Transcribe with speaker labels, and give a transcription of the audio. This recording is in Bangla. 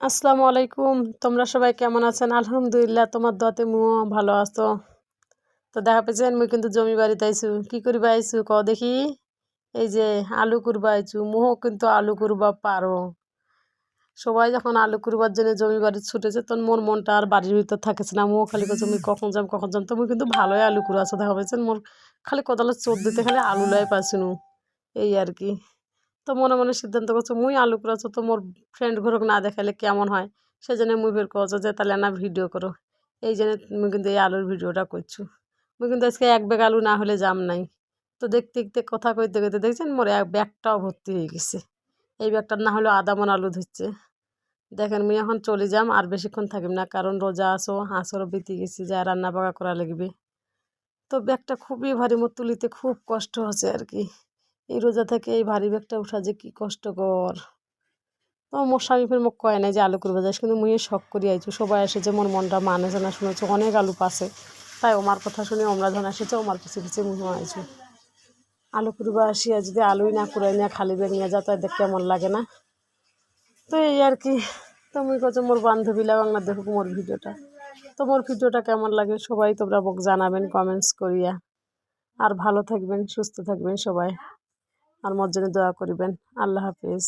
Speaker 1: আসসালামু আলাইকুম। তোমরা সবাই কেমন আছেন? আলহামদুলিল্লাহ তোমার দোয়াতে মুও ভালো আছো। তো দেখা পেয়েছেন মুই কিন্তু জমি বাড়িতে আইছু। কি করবা আইছু ক দেখি? এই যে আলু কুরবা আইছু। মুও কিন্তু আলু কুরবা পারো। সবাই যখন আলু কুরবার জন্য জমি বাড়ি ছুটেছে তখন মোর মনটা আর বাড়ির ভিতর থাকেছে না। মুও খালি করছে মুই কখন যাম। তো মুই কিন্তু ভালোই আলু কুড়াছো দেখা পেয়েছেন মোর খালি কোদালের চোর দিতে খালি আলু লাই পাইছুনু। এই আর কি। তো মনে মনে সিদ্ধান্ত করছো মুই আলু কুড়াছো তো মোর ফ্রেন্ড ঘরক না দেখালে কেমন হয়, সেজন্য মুই বের করছো যে তাহলে না ভিডিও করো। এই জন্য মুই কিন্তু এই আলুর ভিডিওটা করছো। মুই কিন্তু আজকে এক ব্যাগ আলু না হলে যাম নাই। তো দেখতে দেখতে কথা কইতে কইতে দেখছেন মোর এক ব্যাগটাও ভর্তি হয়ে গেছে। এই ব্যাগটার না হলেও আধা মণ আলু ধরছে। দেখেন মুই এখন চলে যাম, আর বেশিক্ষণ থাকিম না, কারণ রোজা আসো হাঁসরও বিতে গেছি যা রান্না বাড়া করা লাগবে। তো ব্যাগটা খুবই ভারী, মোর তুলিতে খুব কষ্ট হচ্ছে আর কি। এই রোজা থেকে এই ভারী ব্যাগটা উঠা যে কি কষ্টকর। তো মোর স্বামী ফের মোক কয় নাই যে আলু করবা যাস, কিন্তু মুই শখ করি আইছু সবাই এসেছে মোর মনটা মানে জানা শুনেছে অনেক আলু পাশে, তাই ওমার কথা শুনে আমরা যখন এসেছে ওমার পিছিয়ে পিছিয়ে মুই আইছু আলু করবা আসিয়া যদি আলুই না কুড়াই নিয়ে খালি ব্যাগ নিয়ে যা তাই দেখতে কেমন লাগে না। তো এই আর কি। তো মুই করছো মোর বান্ধবী লাগাং না দেখুক মোর ভিডিওটা। তো মোর ভিডিওটা কেমন লাগে সবাই তোমরা মোক জানাবেন কমেন্টস করিয়া। আর ভালো থাকবেন সুস্থ থাকবেন সবাই, আর মোর জন্য দোয়া করিবেন। আল্লাহ হাফিজ।